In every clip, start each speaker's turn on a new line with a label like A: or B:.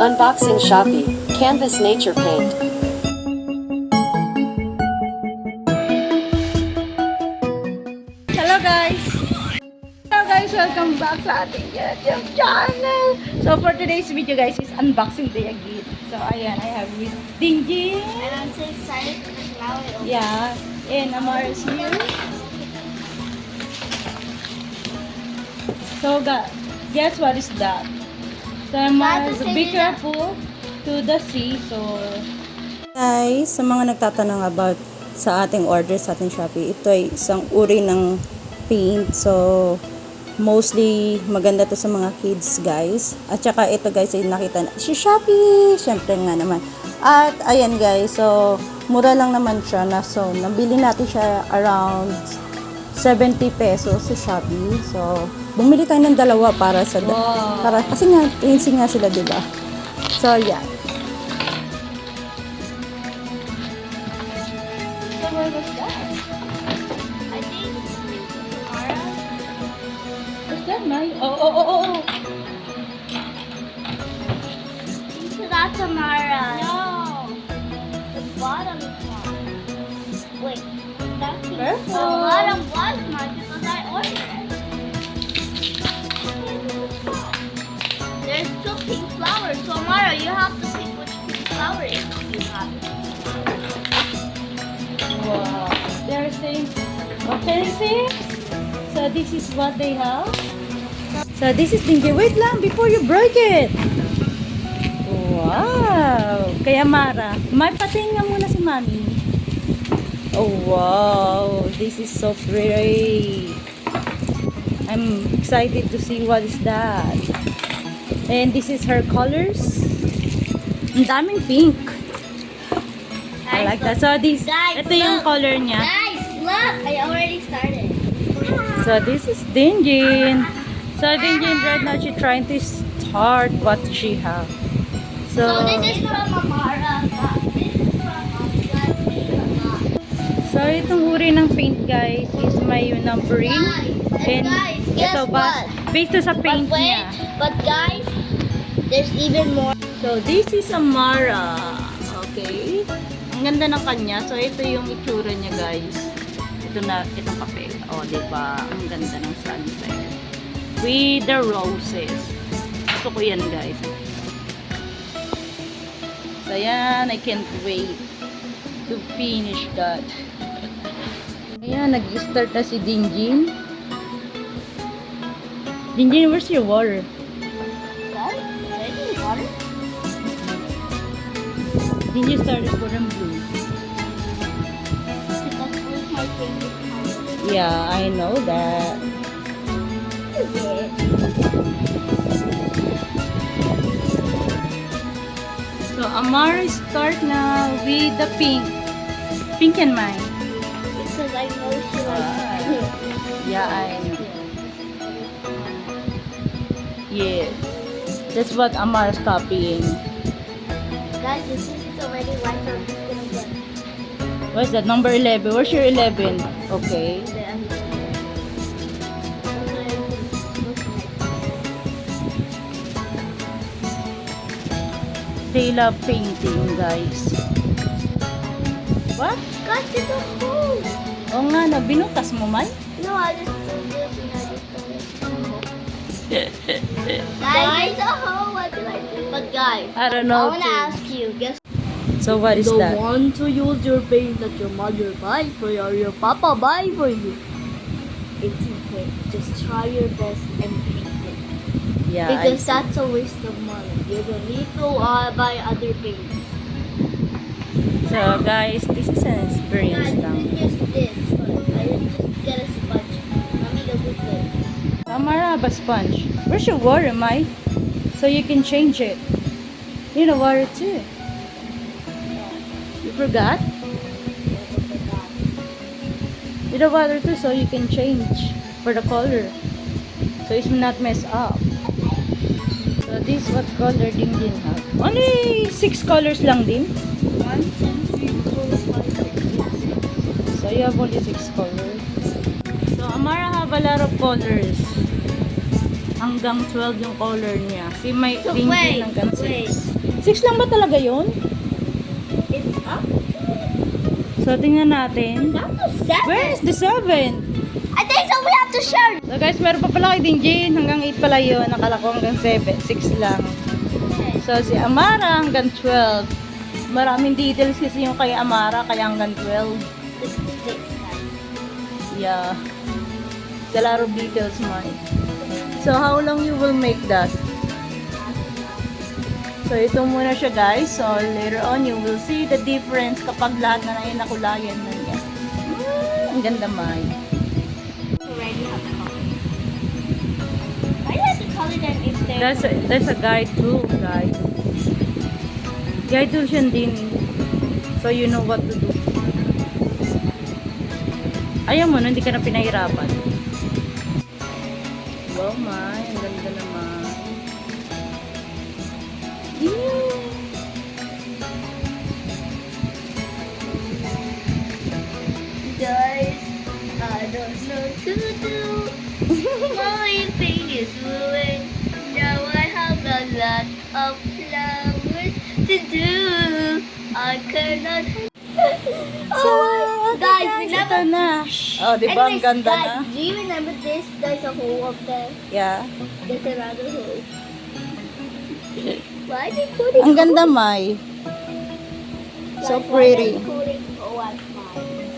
A: Unboxing Shopee, Canvas Nature Paint.
B: Hello guys! Hello guys! Welcome back sa ating YouTube channel! So for today's video guys is unboxing day again. So ayan, I have with Dingy.
C: And I'm so excited because now it opens.
B: Yeah, and Amara's here. So guess what is that? So Amara's, be careful to the sea. So guys, sa mga nagtatanong about sa ating order sa ating Shopee, ito ay isang uri ng paint. So mostly maganda to sa mga kids guys. At saka ito guys ay nakita na si Shopee, syempre nga naman. At ayan guys, so mura lang naman siya na, so nabili natin siya around 70 pesos sa Shopee. So bumili tayo ng dalawa para sa para kasi nga fancy nga sila, di ba? So yeah. So where was that?
C: I think tomorrow.
B: Where's that, Mai? Oh.
C: So that's Amara. No. The bottom is one. Wait. That's
B: Careful.
C: the bottom was mine because I ordered it. There's two pink flowers. So Amara, you have to pick which pink flower is you have.
B: Wow. They're saying, okay, see? So this is what they have. So this is Dingy. Wait lang before you break it. Wow. Kaya Mara, may patingin nga muna si Mami. Oh wow. This is so pretty. I'm excited to see what is that. And this is her colors. Ang daming pink. I like that. So this,
C: Guys,
B: ito yung
C: look.
B: color niya.
C: Guys, look! I already started.
B: So this is Dinjin. So Dinjin right now she's trying to start what she have.
C: So this is from Amara. This is from Amara.
B: So itong uri ng paint guys is may numbering.
C: And guys, guess
B: ito
C: what?
B: based to sa paint
C: But wait,
B: niya.
C: but guys, there's even more.
B: So this is Amara. Okay. Ang ganda ng kanya. So ito yung itsura niya guys. Itong papel. Oh, di ba? Ang ganda ng sunset. With the roses. Gusto ko yan guys. So yan, I can't wait to finish that. Ayan, nag-start na si Dinjin. Dinjin, where's your water?
C: Guys, ready water?
B: Dinjin started for them blue.
C: Because blue is my favorite color.
B: Yeah, I know that. So Amara start now with the pink. Pink and mine.
C: Because I know she likes pink.
B: Yeah, I know. Yes. That's what Amara's copying.
C: Guys, this is already white, so I'm just gonna get
B: What's that? Number 11. Where's your 11? Okay.
C: the
B: They love painting, guys. What?
C: Guys, there's a hole.
B: Oo nga, na binutas mo man?
C: No, I just told you. Guys, there's a hole. What do I do? But guys,
B: I don't know
C: I wanna
B: too.
C: ask you. Guess
B: So what is that?
C: want to use your paint that your mother buy for you or your papa buy for you. It's okay. Just try your best and paint it.
B: Yeah,
C: Because that's a waste of money. You don't need to buy other paints.
B: So guys, this is an experience
C: Guys,
B: lang.
C: use this. I just get a sponge. Mommy, go with it.
B: Amara, have a sponge. Where's your water, Mai? So you can change it. You need water too. You forgot? You need water too, so you can change for the color. So it's not mess up. So this what color din have? Only 6 colors lang din.
C: 1, 2, 3, 4, 5, 6.
B: So you have only 6 colors. So Amara have a lot of colors. hanggang 12 yung color niya. Si may
C: So,
B: Dingjin
C: wait,
B: hanggang 6.
C: wait.
B: 6 lang ba talaga yun?
C: It's up.
B: So, tingnan natin.
C: Not the 7.
B: Where is the 7?
C: I think so. We have to share.
B: So guys, meron pa pala kay Dingjin. Hanggang 8 pala yun. Nakala ko hanggang 7. 6 lang. So, si Amara hanggang 12. Maraming details kasi yung kay Amara, kaya hanggang 12. Yeah. It's a lot of details, man. So, how long you will make that? So, ito muna siya, guys. So, later on, you will see the difference kapag lahat na na nakulayan na niya. Ang ganda, man.
C: Already have a color. Why do you have to color them if they're...
B: That's a guide tool, guys. Guide tool siya din. So, you know what to do. Ayaw mo, no? Hindi ka na pinahirapan. Wow, man. Ang ganda naman. Yeah.
C: Guys, I don't know what to do. My pain is ruined. Now I have a lot of flowers to do. I cannot... Oh, guys,
B: Ito
C: remember...
B: na. Oh, di ba? Ang
C: Anyways,
B: ganda
C: guys,
B: na.
C: do you remember this? There's a hole up there.
B: Yeah.
C: There's another hole. Why are they putting...
B: Ang ganda, Mai. So
C: Guys, why are
B: pretty.
C: they putting hole at mine?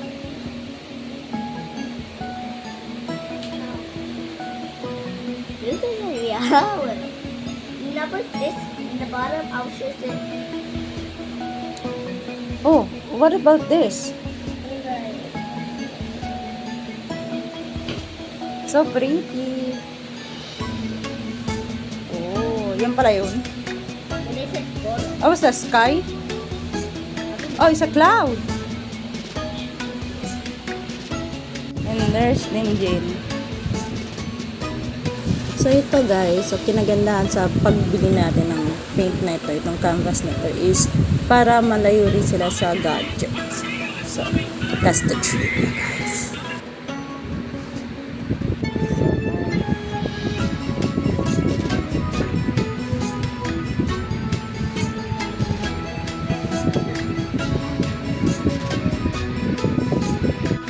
C: This is a reality. Number this in the bottom, I'll show it.
B: Oh, what about this? So pretty. Oh, yan pala yun.
C: When they said photo.
B: Oh, it's the sky? Oh, it's a cloud. And there's Dingjin. So ito guys, so kinagandahan sa pagbili natin ng paint na ito, itong canvas na ito is para malayo rin sila sa gadgets. So, that's the trick guys.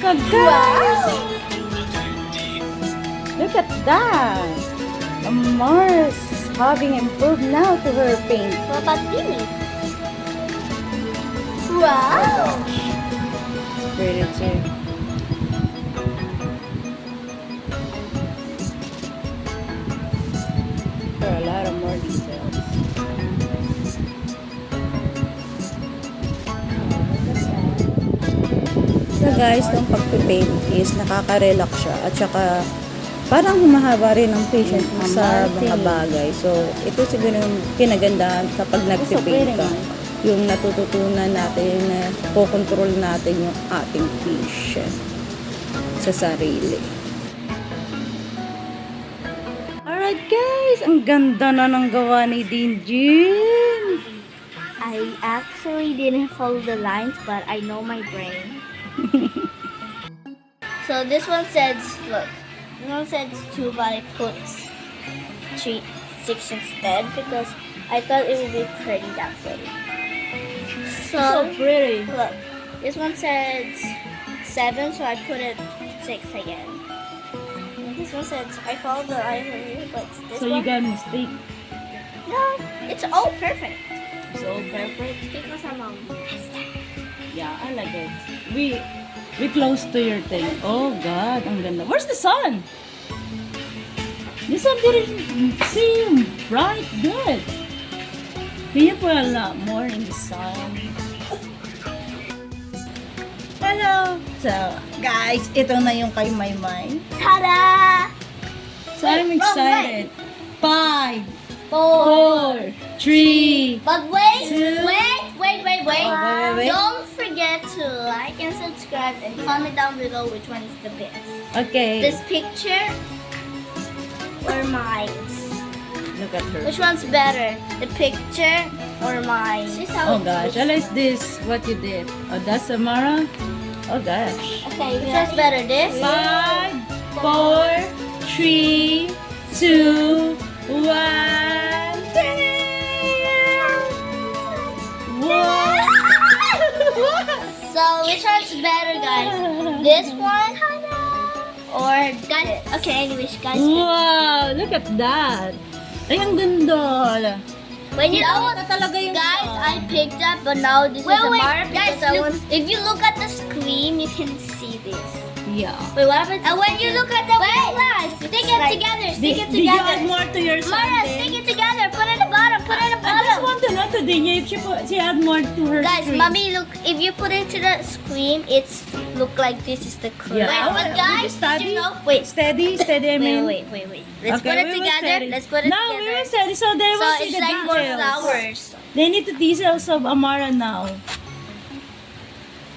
B: So guys, look at that. Mars having improved now to her paint.
C: What about these? Wow!
B: Pretty too. There are a lot of more details. So guys, itong pagpipaint is nakaka-relax siya at saka parang humahaba rin ang patience mo sa mga bagay. So, ito siguro yung kinagandahan kapag nagpipaint ka. Yung natututunan natin na kokontrol natin yung ating patience sa sarili. Alright guys, ang ganda na ng gawa ni Dingjin.
C: I actually didn't follow the lines, but I know my brain. So this one says, look, this one says 2, but I put 3, 6 instead because I thought it would be pretty that way. So
B: pretty.
C: look, this one says 7, so I put it 6 again. And this one says, I followed the line here, but this
B: So
C: one,
B: you got a mistake.
C: no, it's all perfect.
B: So perfect.
C: Because I'm a master.
B: Yeah, I like it. We close to your thing. Oh God, ang ganda. Where's the sun? The sun didn't seem bright good. Can you put a lot more in the sun? Hello! So, guys, ito na yung kay Maymay.
C: Ta-da!
B: So, I'm
C: Wait,
B: excited. 5,
C: 4.
B: 4, 3.
C: But wait,
B: Two.
C: wait.
B: Wait.
C: Don't forget to like and subscribe and comment down below which one is the best.
B: Okay.
C: This picture or mine?
B: Look at her.
C: Which one's better? The picture or mine?
B: Oh gosh, I like this. What you did. Oh, that's Samara. Oh gosh.
C: Okay, which one's better? This?
B: 5, 4, 3, 2, 1. Wow!
C: So which one's better, guys? This one or guys? Okay, anyways, guys.
B: Wow! Look at that! Ay, ang ganda!
C: When you know what,
B: talaga yung
C: guys,
B: song.
C: I picked up, but now this is a Mara
B: guys,
C: because I want. If you look at the screen, you can see this.
B: Yeah.
C: Wait, what happened? And when you look at the glass, stick it together. Stick it
B: Did you
C: together.
B: add more to your
C: Mara,
B: sundae?
C: stick it together. Put it in the bottom. Put it in the
B: I just
C: bottom.
B: want to know today if she add more to her
C: Guys,
B: screen.
C: mommy, look. If you put it to the screen, it's look like this is the cream.
B: Yeah.
C: Wait, but
B: Will
C: guys,
B: you study?
C: did you know? Wait.
B: Steady, I mean.
C: Wait. Let's put it
B: we will
C: together.
B: steady.
C: Let's put it
B: no,
C: together.
B: we will steady so they
C: So
B: will see
C: it's
B: the
C: like more
B: details.
C: flowers.
B: They need the details of Amara now.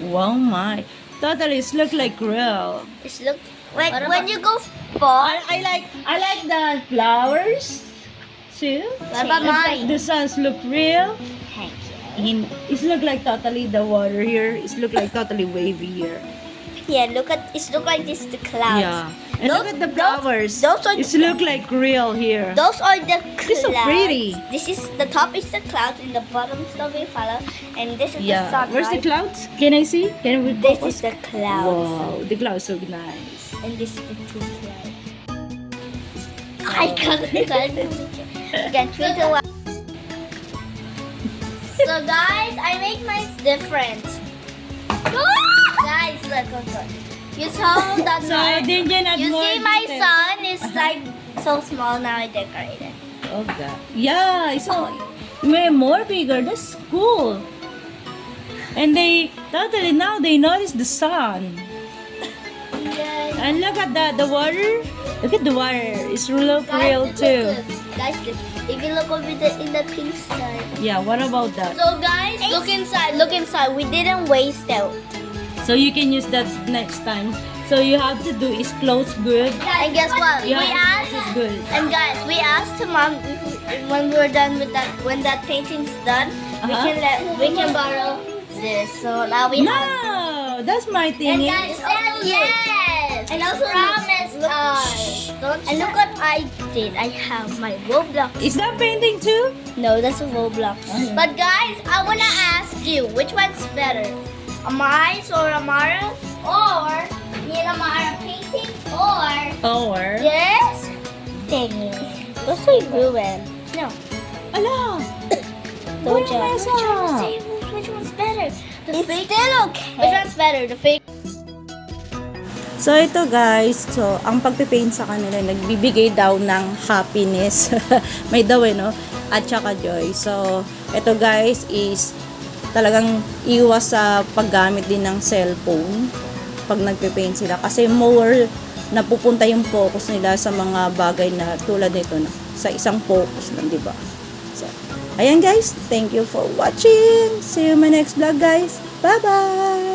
B: Wow, my. Totally, it's look like real.
C: It's look. Wait, when you go fall.
B: I like the flowers too.
C: What about mine?
B: The suns look real.
C: Thank you.
B: It look like totally the water here. It look like totally wavy here.
C: Yeah, look at it. Look like this the clouds.
B: Yeah. And look at the flowers.
C: those are
B: it look like real here.
C: Those are the clouds.
B: It's so pretty.
C: This is the top is the clouds and the bottom is the follow. And this is
B: Yeah.
C: the sun.
B: Where's the
C: right?
B: clouds? Can I see? Can we
C: This
B: focus?
C: is the clouds.
B: Wow, the clouds look nice.
C: And this is the two clouds. I can't get through the one. So guys, I make mine different. Guys, look. You saw that
B: So
C: mine?
B: then you add
C: You
B: more
C: see my
B: detail.
C: sun is like so small now. I decorated.
B: Oh God. Yeah, it's so may more bigger. That's cool. And they totally now they notice the sun.
C: Yes.
B: And look at that, the water. Look at the water. It's look real too.
C: Guys, if you look over in the pink side.
B: Yeah. What about that?
C: So guys, look inside. Look inside. We didn't waste it.
B: So you can use that next time. So you have to do is close good.
C: And guess what?
B: Yeah,
C: We asked.
B: this is good.
C: And guys, we asked mom when we're done with that. When that painting's done, we can borrow this. So now we have.
B: No, that's my
C: And
B: thing.
C: guys, also yes. And also promised us. And look what I did. I have my Roblox.
B: Is that painting too?
C: No, that's a Roblox.
B: Okay.
C: But guys, I wanna ask you, which one's better? Mine's or Amara's? Or me and Amara painting? Or this thingy? Those are ruined. No.
B: Ala!
C: Don't
B: Where
C: judge.
B: is
C: Which one's better? The
B: It's
C: fake.
B: still okay.
C: Which one's better? The fake.
B: So ito guys, so ang pagpipaint sa kanila nagbibigay daw ng happiness. May daw no? At saka joy. So ito guys is talagang iwas sa paggamit din ng cellphone pag nagpipaint sila kasi more napupunta yung focus nila sa mga bagay na tulad nito na sa isang focus lang, di ba? So, ayan guys, thank you for watching. See you in my next vlog guys. Bye bye.